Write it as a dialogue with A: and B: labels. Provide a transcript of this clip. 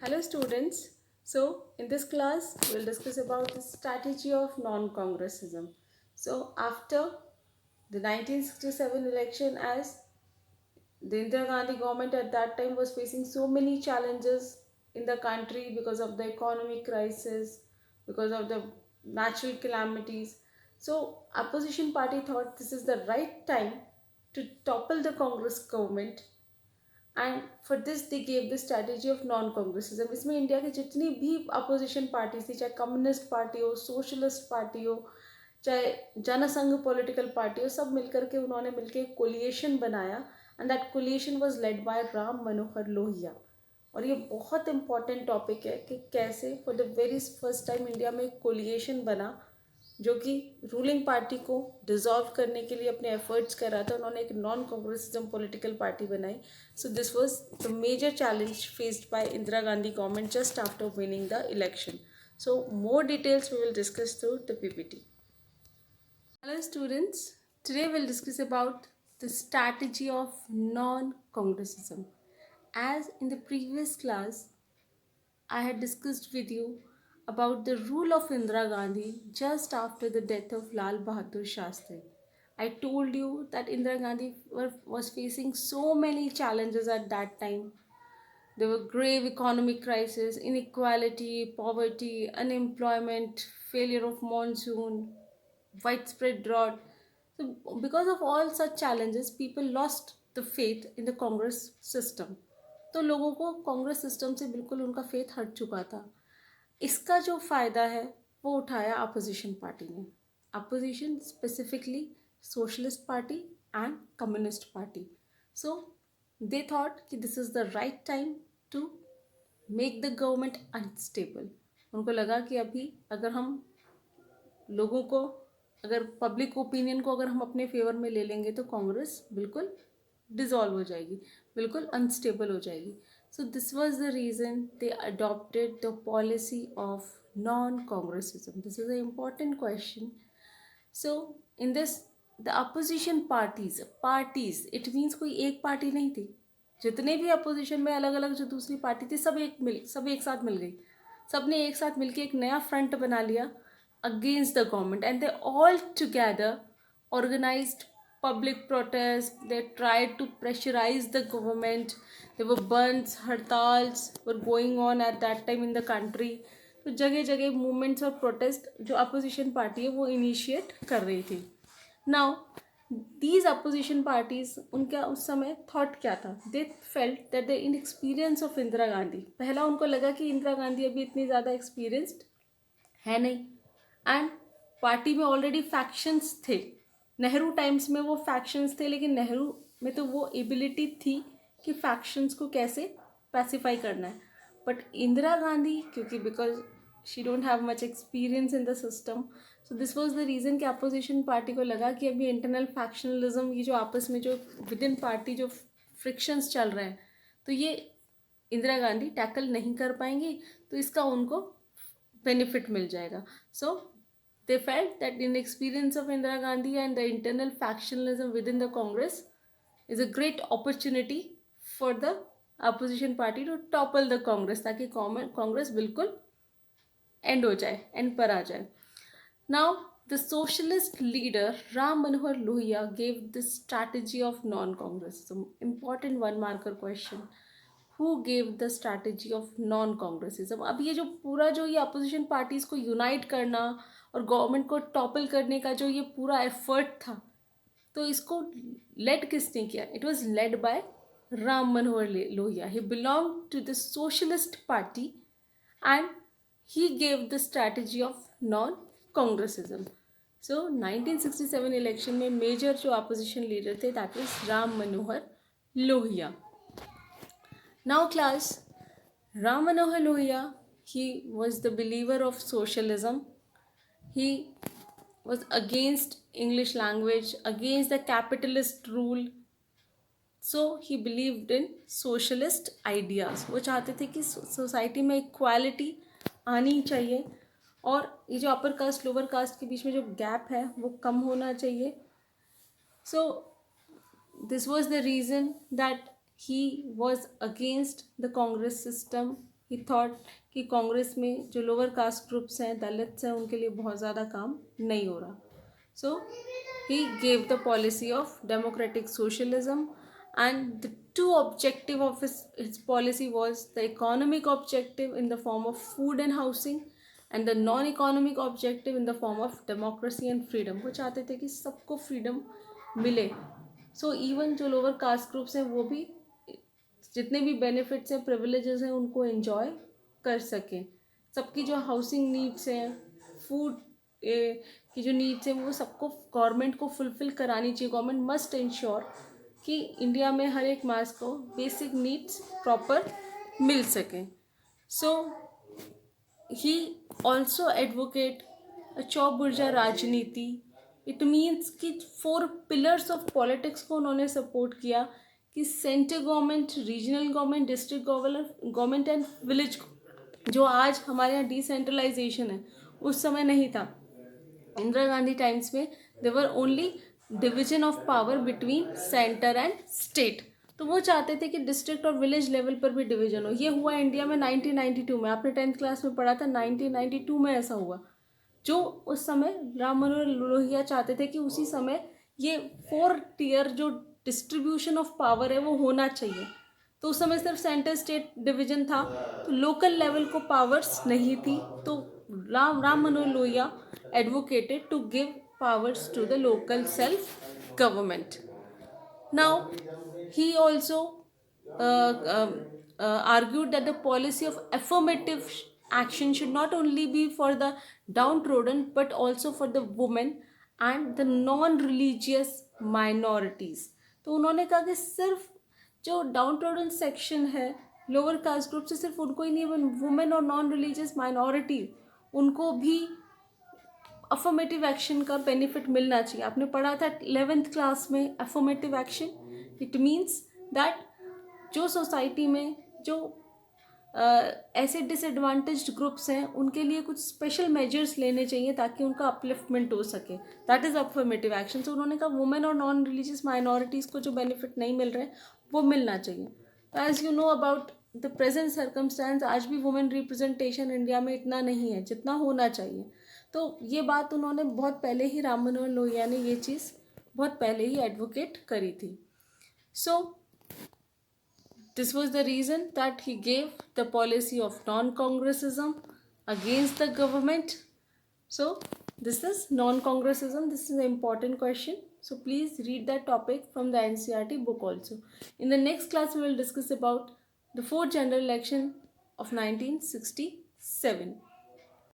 A: Hello students. So in this class we'll discuss about the strategy of non-congressism. So after the 1967 election, as the Indira Gandhi government at that time was facing so many challenges in the country because of the economic crisis, because of the natural calamities. So opposition party thought this is the right time to topple the Congress government, and for this they gave the strategy of non Congressism. इसमें India की जितनी भी opposition parties थी, चाहे communist party हो, socialist party हो, चाहे Jansangh political party हो, सब मिलकर के उन्होंने मिलकर एक कोलिएशन बनाया and that coalition was led by Ram Manohar Lohia. और ये बहुत इंपॉर्टेंट टॉपिक है कि कैसे for the very first time India में एक कोलिएशन बना जो कि रूलिंग पार्टी को डिसॉल्व करने के लिए अपने एफर्ट्स कर रहा था. उन्होंने एक नॉन कांग्रेसिज्म पॉलिटिकल पार्टी बनाई. So this was the major challenge faced by Indira Gandhi government just after winning the election. So more details we will discuss through the PPT. Hello students, today we'll discuss about the strategy of non-congressism. As in the previous class, I had discussed with you about the rule of Indira Gandhi just after the death of Lal Bahadur Shastri. I told you that Indira Gandhi was facing so many challenges at that time. There were grave economic crisis, inequality, poverty, unemployment, failure of monsoon, widespread drought. So because of all such challenges, people lost the faith in the Congress system. तो लोगों को Congress system से बिल्कुल उनका faith हट चुका था. इसका जो फ़ायदा है वो उठाया अपोजिशन पार्टी ने. Opposition specifically socialist party and communist party. So they thought कि this is the right time to make the government unstable. उनको लगा कि अभी अगर हम लोगों को, अगर पब्लिक ओपिनियन को अगर हम अपने फेवर में ले लेंगे तो कांग्रेस बिल्कुल डिज़ोल्व हो जाएगी, बिल्कुल अनस्टेबल हो जाएगी. So this was the reason they adopted the policy of non Congressism. This is a important question. So in this the opposition parties it means कोई एक पार्टी नहीं थी. जितने भी अपोजिशन में अलग अलग जो दूसरी पार्टी थी सब एक साथ मिल गई. सब ने एक साथ मिलकर एक नया फ्रंट बना लिया against the government, and they all together organized public protests. They tried to pressurize the government. There were bunds, hartals were going on at that time in the country. तो जगह जगह मूवमेंट्स और प्रोटेस्ट जो opposition party है वो initiate कर रही थी. नाउ दीज अपोजिशन पार्टीज, उनका उस समय थॉट क्या था? They felt that the inexperience of Indira Gandhi, पहला उनको लगा कि इंदिरा गांधी अभी इतनी ज़्यादा एक्सपीरियंस्ड है नहीं, एंड पार्टी में ऑलरेडी फैक्शंस थे. नेहरू टाइम्स में वो फैक्शंस थे, लेकिन नेहरू में तो वो एबिलिटी थी कि फैक्शंस को कैसे पैसिफाई करना है. बट इंदिरा गांधी, क्योंकि because she don't have much experience in the system, so this was the reason कि अपोजिशन पार्टी को लगा कि अभी इंटरनल फैक्शनलिज्म, ये जो आपस में जो विद इन पार्टी जो फ्रिक्शंस चल रहे हैं, तो ये इंदिरा गांधी टैकल नहीं कर पाएंगी, तो इसका उनको बेनिफिट मिल जाएगा. सो they felt that the inexperience of Indira Gandhi and the internal factionalism within the Congress is a great opportunity for the opposition party to topple the Congress, ताकि कांग्रेस बिल्कुल एंड हो जाए, एंड पर आ जाए. Now the socialist leader Ram Manohar Lohia gave the strategy of non-congressism. Important one marker question. Who gave the strategy of non-congressism? अब ये जो पूरा जो ये अपोजिशन पार्टीज को यूनाइट करना और गवर्नमेंट को टॉपल करने का जो ये पूरा एफर्ट था, तो इसको लेड किसने किया? It was led by Ram Manohar Lohia. He belong to the socialist party and he gave the strategy of non-congressism. So 1967 election में मेजर जो अपोजिशन लीडर थे that was Ram Manohar Lohia. Now class, Ram Manohar Lohia, he was the believer of socialism. He was against English language, against the capitalist rule. So he believed in socialist ideas. वो चाहते थे कि society में equality आनी चाहिए और ये जो अपर कास्ट लोअर कास्ट के बीच में जो गैप है वो कम होना चाहिए. सो this was the reason that he was against the Congress system he thought कि कांग्रेस में जो लोअर कास्ट ग्रुप्स हैं, दलित्स हैं, उनके लिए बहुत ज़्यादा काम नहीं हो रहा. So he gave the policy of democratic socialism, and the two objective of his policy was the economic objective in the form of food and housing, and the non-economic objective in the form of democracy and freedom. वो चाहते थे कि सबको freedom मिले. So even जो lower caste groups हैं वो भी जितने भी बेनिफिट्स हैं, प्रिविलेजेस हैं, उनको एंजॉय कर सकें. सबकी जो हाउसिंग नीड्स हैं, फूड की जो नीड्स हैं, वो सबको गवर्नमेंट को फुलफिल करानी चाहिए. गवर्नमेंट मस्ट इंश्योर कि इंडिया में हर एक मास को बेसिक नीड्स प्रॉपर मिल सकें. सो ही ऑल्सो एडवोकेट अ चौबुर्जा राजनीति. इट मीन्स कि 4 पिलर्स ऑफ पॉलिटिक्स को उन्होंने सपोर्ट किया कि central government, regional government, district government and village. जो आज हमारे यहाँ डिसेंट्रलाइजेशन है, उस समय नहीं था. इंदिरा गांधी टाइम्स में there were only division of power between centre and state. तो वो चाहते थे कि डिस्ट्रिक्ट और विलेज लेवल पर भी डिवीजन हो. ये हुआ इंडिया में 1992 में. आपने 10th क्लास में पढ़ा था, 1992 में ऐसा हुआ. जो उस समय राम मनोहर लोहिया चाहते थे कि उसी समय ये 4 टियर जो डिस्ट्रीब्यूशन ऑफ पावर है वो होना चाहिए. तो उस समय सिर्फ सेंटर स्टेट डिवीजन था, तो लोकल लेवल को पावर्स नहीं थी. तो Ram Manohar Lohia advocated to give powers to the local self-government. Now, he also argued that the policy of affirmative action should not only be for the downtrodden but also for the women and the non-religious minorities. तो उन्होंने कहा कि सिर्फ जो डाउनट्रोडन section है, lower caste group से, सिर्फ उनको ही नहीं, वुमेन और नॉन रिलीजियस माइनॉरिटी, उनको भी अफर्मेटिव एक्शन का बेनिफिट मिलना चाहिए. आपने पढ़ा था 11th क्लास में affirmative action. It means that जो सोसाइटी में जो ऐसे डिसएडवांटेज्ड ग्रुप्स हैं, उनके लिए कुछ स्पेशल मेजर्स लेने चाहिए ताकि उनका अपलिफ्टमेंट हो सके. That is affirmative action. तो उन्होंने कहा वुमेन और नॉन रिलीजियस माइनॉरिटीज़ को जो बेनिफिट नहीं मिल रहे वो मिलना चाहिए. As you know about the present circumstance, आज भी वुमेन रिप्रेजेंटेशन इंडिया में इतना नहीं है जितना होना चाहिए. तो ये बात उन्होंने बहुत पहले ही, राम मनोहर लोहिया ने ये चीज़ बहुत पहले ही एडवोकेट करी थी. सो this was the reason that he gave the policy of non-congressism against the government. So this is non-congressism. This is an important question. So please read that topic from the NCERT book also. In the next class, we will discuss about the 4th general election of 1967.